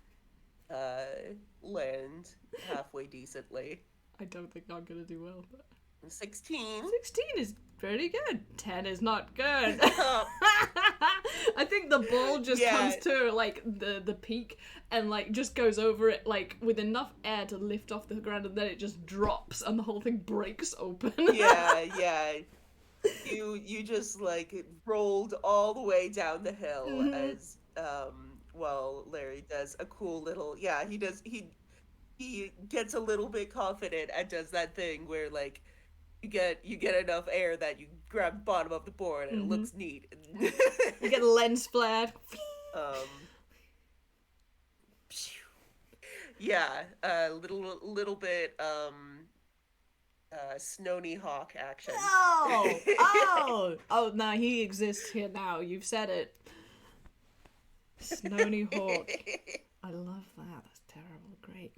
land halfway decently. I don't think I'm gonna do well. But 16. 16 is pretty good. 10 is not good. I think the ball just comes to like the peak and like just goes over it like with enough air to lift off the ground, and then it just drops and the whole thing breaks open. Yeah. You just like rolled all the way down the hill as well, Larry does a cool little, yeah, he gets a little bit confident and does that thing where like you get enough air that you grab the bottom of the board and it looks neat. You get a lens flare. um yeah, a little bit Snowy Hawk action. Oh, no, he exists here now. You've said it. Snowy Hawk. I love that. That's terrible. Great.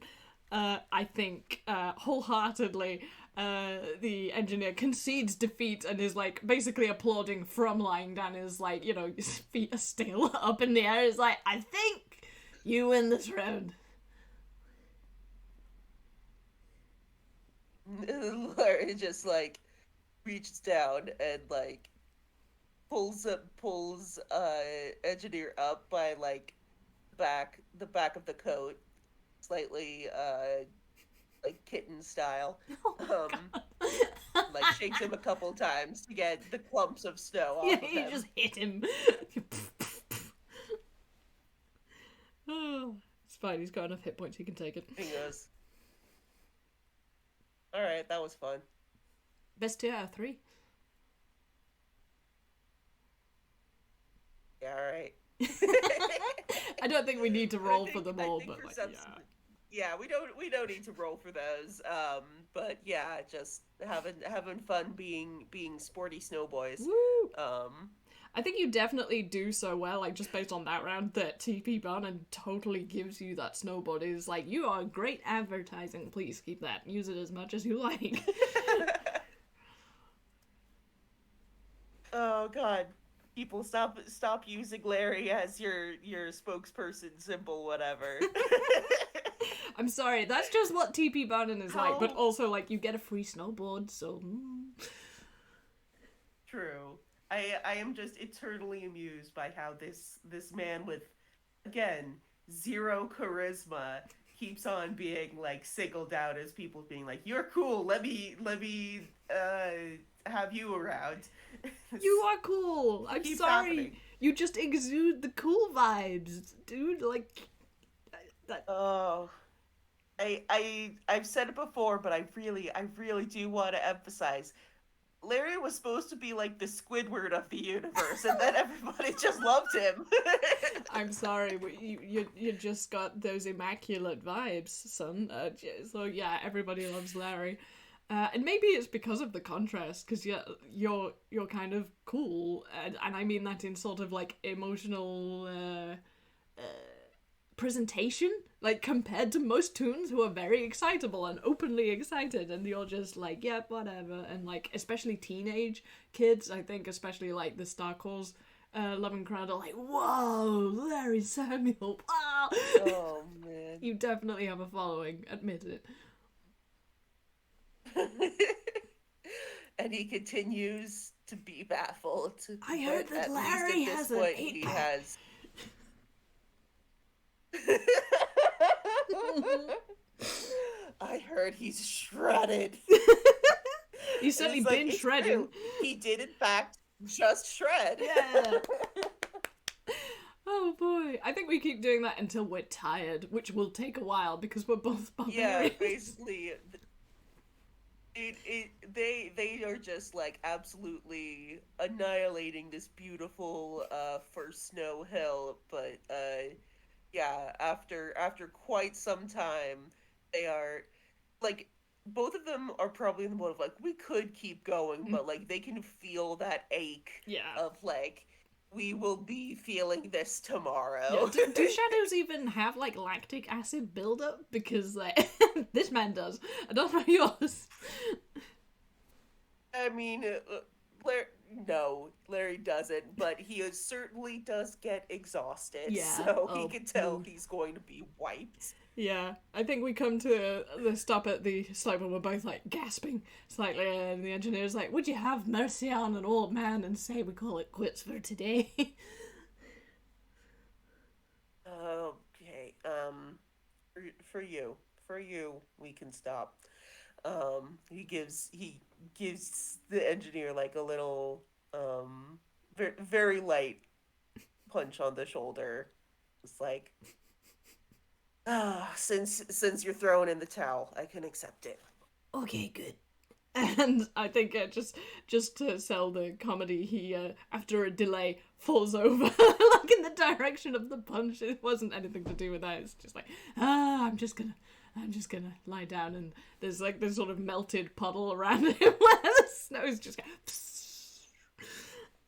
I think wholeheartedly the engineer concedes defeat and is like basically applauding from lying down. Is like, you know, his feet are still up in the air. Is like, I think you win this round. Larry just like reaches down and like pulls engineer up by like the back of the coat, slightly like kitten style. Like shakes him a couple times to get the clumps of snow off of You him. just hit him. Oh, it's fine. He's got enough hit points. He can take it. He goes, "All right, that was fun." Best 2 out of 3. Yeah, all right. I don't think we need to roll for them all, but like, yeah, we don't need to roll for those. But yeah, just having fun being sporty snowboys. Woo! Um, I think you definitely do so well, like just based on that round, that TP Barnum totally gives you that snowboard. Is like, you are great advertising. Please keep that. Use it as much as you like. Oh God, people stop using Larry as your spokesperson symbol, whatever. I'm sorry, that's just what TP Barnum is like, but also like you get a free snowboard, so True. I am just eternally amused by how this man with, again, zero charisma keeps on being like singled out as people being like, "You're cool. Let me have you around." You are cool. I'm sorry. Happening. You just exude the cool vibes, dude. Like that. Oh, I've said it before, but I really do want to emphasize. Larry was supposed to be like the Squidward of the universe, and then everybody just loved him. I'm sorry, but you just got those immaculate vibes, son. So yeah, everybody loves Larry, and maybe it's because of the contrast, because you're kind of cool, and I mean that in sort of like emotional presentation, like compared to most toons who are very excitable and openly excited, and you're just like, yeah, whatever. And like, especially teenage kids, I think, especially like the Starcalls loving crowd are like, whoa, Larry Samuel, wow. Oh man. You definitely have a following, admit it. And he continues to be baffled. I heard that Larry has an 8-pack. I heard he's shredded. He's certainly been shredding. True. He did, in fact, just shred. Yeah. Oh Oh boy. I think we keep doing that until we're tired, which will take a while because we're both Yeah, barbarians. basically, they are just like absolutely annihilating this beautiful first snow hill, but yeah, after quite some time, they are like both of them are probably in the mode of like we could keep going, but like they can feel that ache Yeah. of like we will be feeling this Yeah, tomorrow. do shadows even have like lactic acid buildup? Because like this man does. I don't know yours. I mean, Larry, no, Larry doesn't, but certainly does get exhausted, Yeah. so he Oh, can tell boo. he's going to be wiped. Yeah, I think we come to the stop at the slope and we're both like gasping slightly, and the engineer's like, "Would you have mercy on an old man and say we call it quits for today?" Okay, for you, for you, we can stop. He gives the engineer like a little, very light punch on the shoulder. It's like, since you're throwing in the towel, I can accept it. Okay, good. And I think just to sell the comedy, he after a delay falls over like in the direction of the punch. It wasn't anything to do with that. It's just like I'm just gonna lie down, and there's like this sort of melted puddle around him where the snow's just going.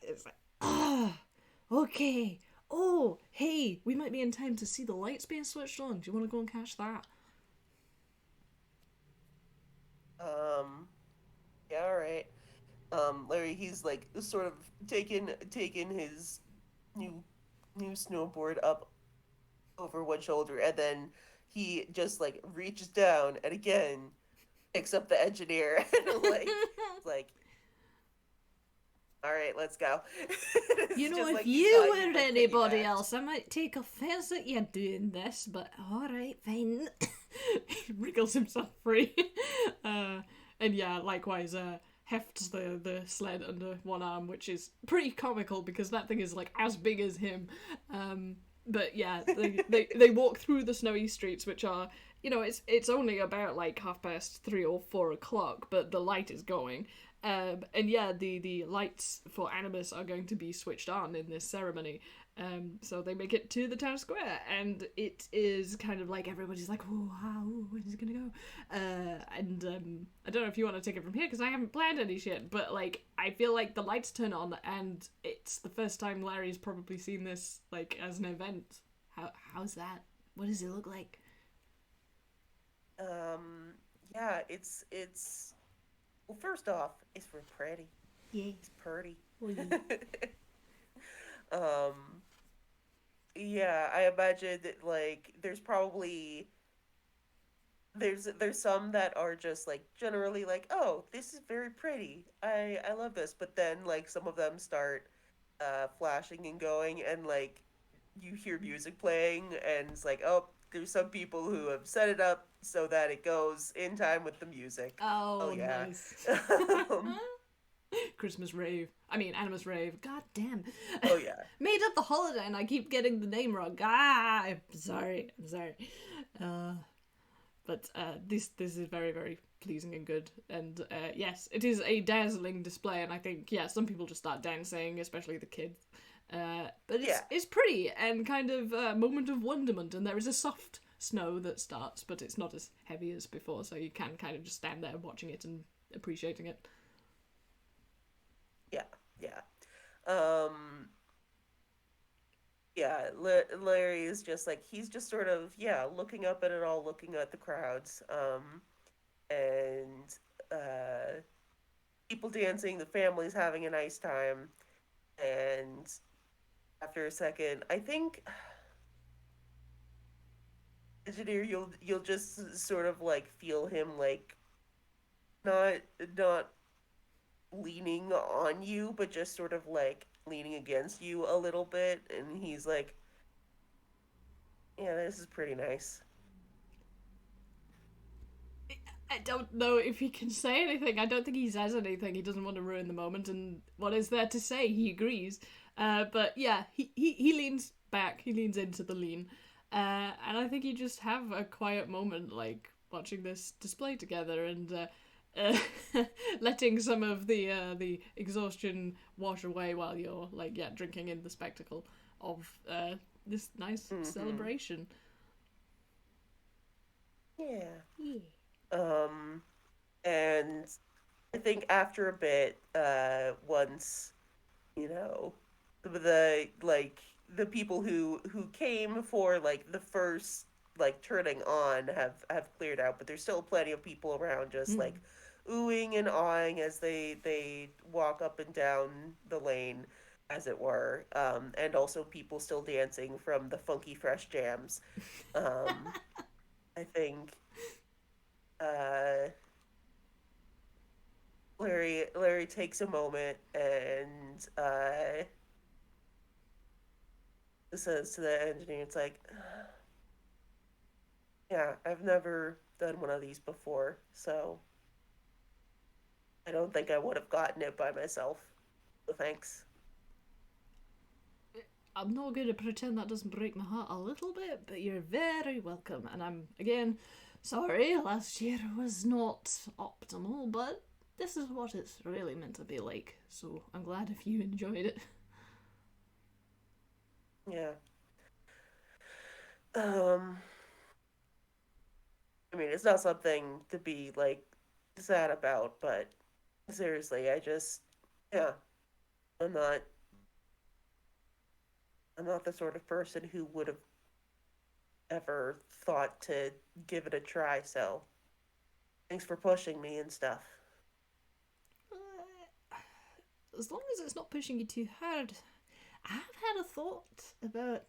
It's like okay. Oh hey, we might be in time to see the lights being switched on. Do you want to go and catch that? Um, yeah, all right. Larry, he's like sort of taking his new new snowboard up over one shoulder, and then he just like reaches down and again picks up the engineer and like, all right, let's go. You It's know, just if like he's you not even were like anybody piggybacked. else, I might take offence at you doing this, but alright, fine. He wriggles himself free. Uh, and yeah, likewise, hefts the sled under one arm, which is pretty comical because that thing is like as big as him. But yeah, they walk through the snowy streets, which are, you know, it's only about like 3:30 or 4 o'clock, but the light is going. And yeah, the lights for Animas are going to be switched on in this ceremony. So they make it to the town square, and it is kind of like everybody's like, "Oh, wow, when's it gonna go?" And I don't know if you want to take it from here because I haven't planned any shit, but like I feel like the lights turn on, and it's the first time Larry's probably seen this like as an event. How's that? What does it look like? Um, yeah, it's well. First off, it's real pretty. Yeah. It's pretty. Oh yeah. um, yeah, I imagine that like there's some that are just like generally like, oh, this is very pretty. I love this, but then like some of them start flashing and going, and like you hear music playing, and it's like, oh, there's some people who have set it up so that it goes in time with the music. Oh Oh, yeah. nice. um, Christmas rave. I mean, Animus rave. God damn. oh yeah. Made up the holiday and I keep getting the name wrong. Ah, I'm sorry. I'm sorry. Uh, but this is very, very pleasing and good. And yes, it is a dazzling display. And I think, yeah, some people just start dancing, especially the kids. But Yeah. it's pretty and kind of a moment of wonderment. And there is a soft snow that starts, but it's not as heavy as before. So you can kind of just stand there watching it and appreciating it. Yeah. Yeah. Um yeah, Larry is just like he's just sort of looking up at it all, looking at the crowds, and uh, people dancing, the family's having a nice time, and after a second, I think engineer, you'll just sort of like feel him like not not leaning on you, but just sort of like leaning against you a little bit, and he's like, yeah, this is pretty nice. I don't know if he can say anything. I don't think he says anything. He doesn't want to ruin the moment. And what is there to say? He agrees. But yeah, he leans back. He leans into the lean, and I think you just have a quiet moment, like watching this display together, and uh, letting some of the exhaustion wash away while you're like drinking in the spectacle of this nice Mm-hmm. celebration. Yeah. Yeah. Um, and I think after a bit, once you know, like the people who came for like the first like turning on have cleared out, but there's still plenty of people around, just Mm. like oohing and awing as they walk up and down the lane, as it were, and also people still dancing from the funky fresh jams. Um, I think uh, Larry takes a moment and says to the engineer, it's like, yeah, I've never done one of these before, so I don't think I would have gotten it by myself. So thanks. I'm not going to pretend that doesn't break my heart a little bit, but you're very welcome. And I'm, again, sorry, last year was not optimal, but this is what it's really meant to be like. So I'm glad if you enjoyed it. Yeah. Um, I mean, it's not something to be like sad about, but seriously, yeah, I'm not, I'm not the sort of person who would have ever thought to give it a try. So thanks for pushing me and stuff. As long as it's not pushing you too hard. I have had a thought about.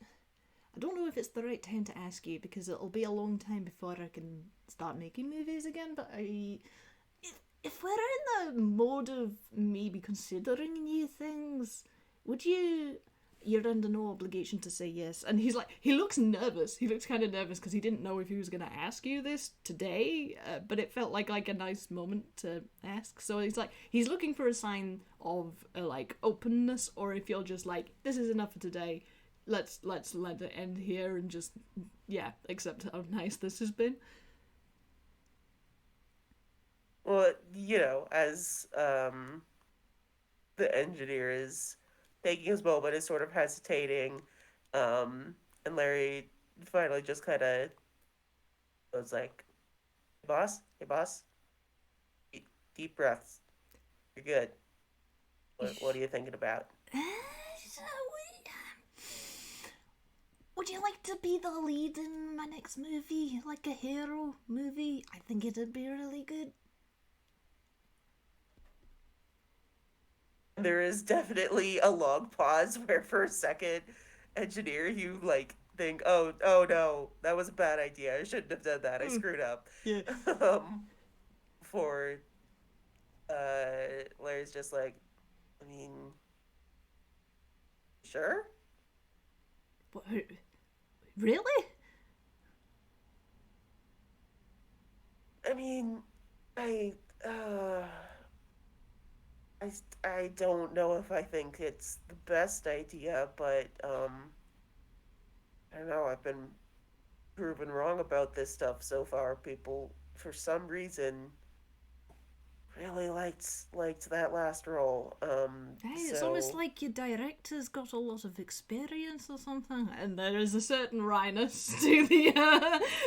I don't know if it's the right time to ask you because it'll be a long time before I can start making movies again, but if we're in the mode of maybe considering new things, would you? You're under no obligation to say yes. And he's like, he looks nervous. He looks kind of nervous because he didn't know if he was going to ask you this today, but it felt like a nice moment to ask. So he's like, he's looking for a sign of like openness, or if you're just like, this is enough for today. Let's let it end here and just accept how nice this has been. Well, as the engineer is taking his moment, is sort of hesitating, um, and Larry finally just kind of was like, hey boss, deep breaths. You're good. What are you thinking about? Would you like to be the lead in my next movie, like a hero movie? I think it'd be really good. There is definitely a long pause where, for a second, engineer, you like think, oh no, that was a bad idea. I shouldn't have done that. I Mm, screwed up. yeah. um, for Larry's just like, I mean, sure. What, really? I mean, I uh, I I don't know if I think it's the best idea, but I don't know. I've been proven wrong about this stuff so far. People, for some reason, really liked that last role. Hey, it's almost So like your director's got a lot of experience or something, and there is a certain wryness to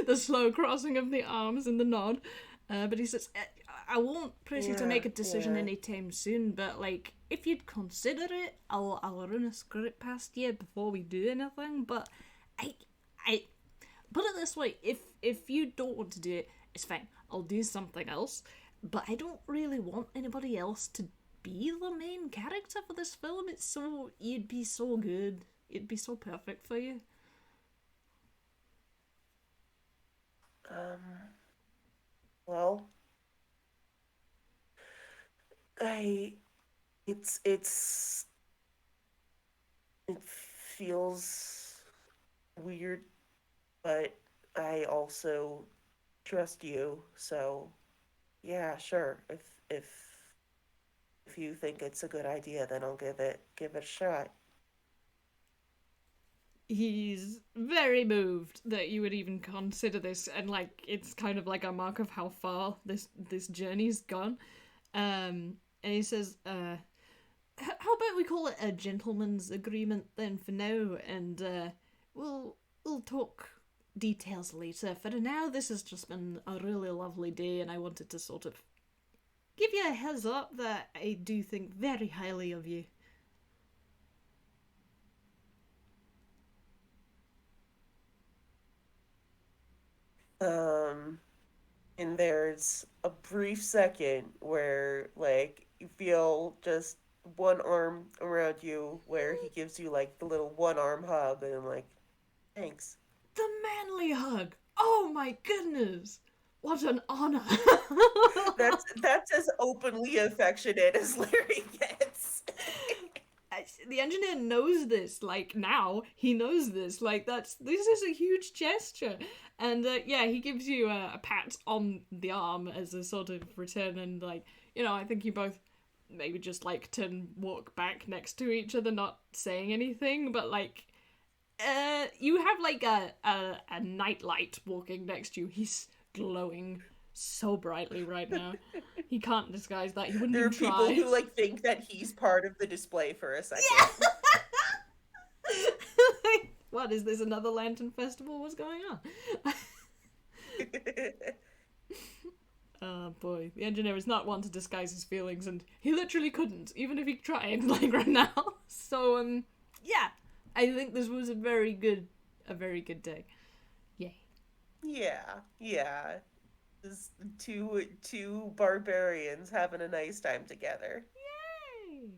the slow crossing of the arms and the nod. But he says, "I won't press you to yeah, make a decision yeah. anytime soon, but like if you'd consider it, I'll run a script past you before we do anything. But I I put it this way: if you don't want to do it, it's fine. I'll do something else. But I don't really want anybody else to be the main character for this film. It's so you'd be so good. It'd be so perfect for you. Um, well, I it's it feels weird, but I also trust you. So yeah, sure. If you think it's a good idea, then I'll give it a shot. he's very moved that you would even consider this, and like it's kind of like a mark of how far this journey's gone. And he says, how about we call it a gentleman's agreement then for now, and we'll talk details later. For now, this has just been a really lovely day, and I wanted to sort of give you a heads up that I do think very highly of you. Um, and there's a brief second where like you feel just one arm around you where he gives you like the little one arm hug and I'm like, thanks. The manly hug! Oh my goodness! What an honor! That's as openly affectionate as Larry gets. The engineer knows this. Like now, he knows this. Like this is a huge gesture, and yeah, he gives you a pat on the arm as a sort of return, and like I think you both maybe just like turn walk back next to each other, not saying anything, but like you have like a nightlight walking next to you. He's glowing so brightly right now. He can't disguise that. He wouldn't There even are people try. who like think that he's part of the display for a second. Yeah. What is this? Another lantern festival? What's going on? Oh boy, the engineer is not one to disguise his feelings, and he literally couldn't, even if he tried, like right now. So yeah, I think this was a very good day. Yay! Yeah, yeah. Just two barbarians having a nice time together. Yay!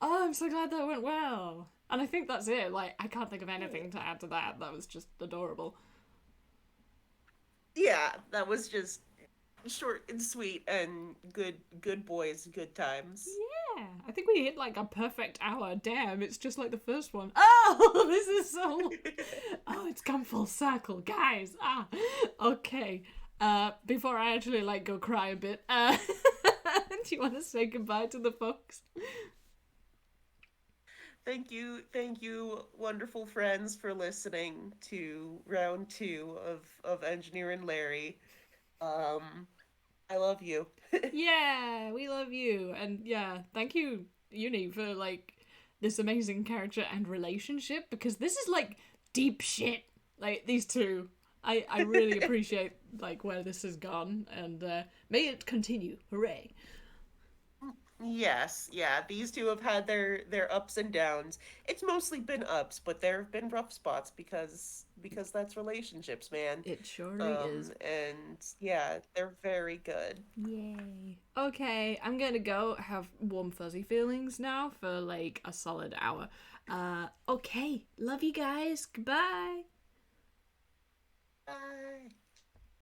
Oh, I'm so glad that went well. And I think that's it. Like, I can't think of anything to add to that. That was just adorable. Yeah, that was just short and sweet and good boys, good times. Yeah, I think we hit like a perfect hour. Damn, it's just like the first one. Oh, this is so. Oh, it's come full circle, guys. Okay. Before I actually like go cry a bit, do you want to say goodbye to the folks? Thank you, wonderful friends, for listening to round two of Engineer and Larry. I love you. Yeah, we love you, and yeah, thank you, Uni, for like this amazing character and relationship because this is like deep shit. Like these two, I really appreciate like where this has gone, and may it continue. Hooray! Yes, yeah, these two have had their ups and downs. It's mostly been ups, but there have been rough spots because that's relationships, man. It surely is. And yeah, they're very good. Yay. Okay, I'm gonna go have warm fuzzy feelings now for like a solid hour. Okay, love you guys. Goodbye. Bye.